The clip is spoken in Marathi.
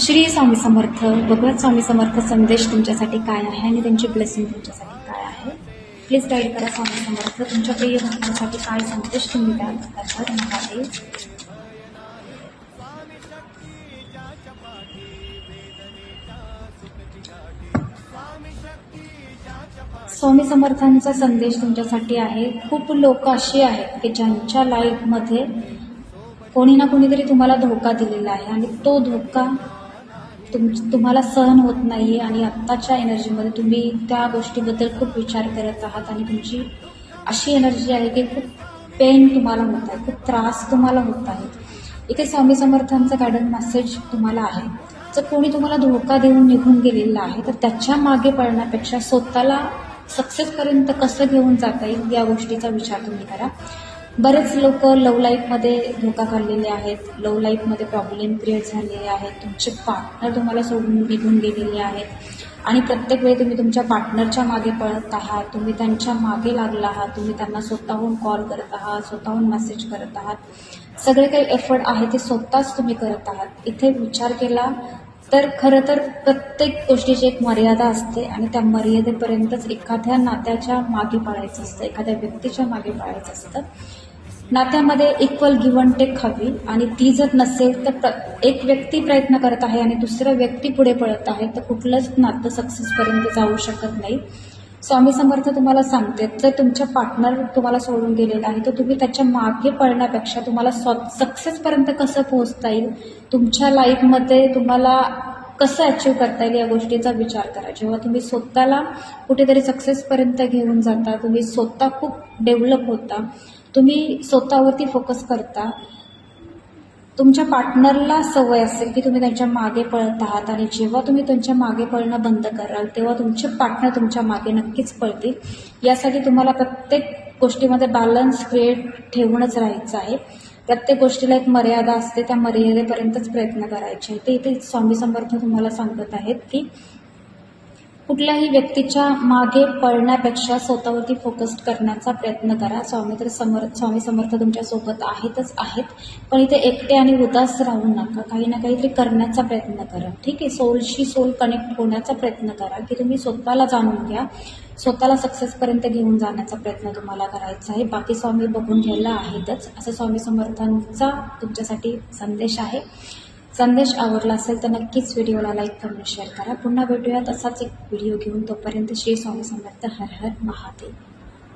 श्री स्वामी समर्थ. भगवत स्वामी समर्थ संदेश तुमच्यासाठी काय आहे आणि त्यांची ब्लेसिंग तुमच्यासाठी काय आहे. प्लीज गाईड करा स्वामी समर्थ. तुमच्या प्रिय भक्तांसाठी काय संदेश तुम्ही द्याल. हर महादेव. स्वामी समर्थांचा संदेश तुमच्यासाठी आहे. खूप लोक अशी आहेत की ज्यांच्या लाईफमध्ये कोणी ना कोणीतरी तुम्हाला धोका दिलेला आहे आणि तो धोका तुम्हाला सहन होत नाही आणि आत्ताच्या एनर्जीमध्ये तुम्ही त्या गोष्टीबद्दल खूप विचार करत आहात आणि तुमची अशी एनर्जी आहे की खूप पेन तुम्हाला होत आहे, खूप त्रास तुम्हाला होत आहे. इथे स्वामी समर्थांचा गार्डन मेसेज तुम्हाला आहे. जर कोणी तुम्हाला धोका देऊन निघून गेलेला आहे तर त्याच्या मागे पळण्यापेक्षा स्वतःला सक्सेसपर्यंत कसं घेऊन जाता येईल या गोष्टीचा विचार तुम्ही करा. बरेच लोक लव्ह लाईफमध्ये धोका खाल्लेले आहेत, लव्ह लाईफमध्ये प्रॉब्लेम क्रिएट झालेले आहेत, तुमचे पार्टनर तुम्हाला सोडून निघून गेलेले आहेत आणि प्रत्येक वेळी तुम्ही तुमच्या पार्टनरच्या मागे पळत आहात, तुम्ही त्यांच्या मागे लागला आहात, तुम्ही त्यांना स्वतःहून कॉल करत आहात, स्वतःहून मेसेज करत आहात. सगळे काही एफर्ट आहे ते स्वतःच तुम्ही करत आहात. इथे विचार केला तर खरं तर प्रत्येक गोष्टीची एक मर्यादा असते आणि त्या मर्यादेपर्यंतच एखाद्या नात्याच्या मागे पळायचं असतं, एखाद्या व्यक्तीच्या मागे पळायचं असतं. नात्यामध्ये इक्वल गिव्ह अँड टेक हवी आणि ती जर नसेल तर एक व्यक्ती प्रयत्न करत आहे आणि दुसरा व्यक्ती पुढे पळत आहे तर कुठलंच नातं सक्सेसपर्यंत जाऊ शकत नाही. स्वामी समर्थ तुम्हाला सांगते, जर तुमच्या पार्टनर तुम्हाला सोडून गेलेला आहे तर तुम्ही त्याच्या मागे पळण्यापेक्षा तुम्हाला सक्सेसपर्यंत कसं पोहोचता येईल, तुमच्या लाईफमध्ये तुम्हाला कसं अचीव करता येईल या गोष्टीचा विचार करा. जेव्हा तुम्ही स्वतःला कुठेतरी सक्सेसपर्यंत घेऊन जाता, तुम्ही स्वतः खूप डेव्हलप होता, तुम्ही स्वतःवरती फोकस करता, तुमच्या पार्टनरला सवय असेल की तुम्ही त्यांच्या मागे पळत आहात आणि जेव्हा तुम्ही त्यांच्या मागे पळणं बंद कराल तेव्हा तुमचे पार्टनर तुमच्या मागे नक्कीच पळतील. यासाठी तुम्हाला प्रत्येक गोष्टीमध्ये बॅलन्स क्रिएट ठेवूनच राहायचं आहे. प्रत्येक गोष्टीला एक मर्यादा असते, त्या मर्यादेपर्यंतच प्रयत्न करायचे. ते इथे स्वामी समर्थ तुम्हाला सांगत आहेत की कुठल्याही व्यक्तीच्या मागे पळण्यापेक्षा स्वतःवरती फोकस करण्याचा प्रयत्न करा. स्वामी समर्थ तुमच्यासोबत आहेतच आहेत, पण इथे एकटे आणि उदास राहू नका. काही ना काहीतरी करण्याचा प्रयत्न करा. ठीक आहे, सोलशी सोल कनेक्ट होण्याचा प्रयत्न करा की तुम्ही स्वतःला जाणून घ्या, स्वतःला सक्सेसपर्यंत घेऊन जाण्याचा प्रयत्न तुम्हाला करायचा आहे. बाकी स्वामी बघून घ्यायला आहेतच. असं स्वामी समर्थांचा तुमच्यासाठी संदेश आहे. संदेश आवडला असेल तर नक्कीच व्हिडिओला लाईक करून शेअर करा. पुन्हा भेटूयात असाच एक व्हिडिओ घेऊन. तोपर्यंत श्री स्वामी समर्थ. हर हर महादेव.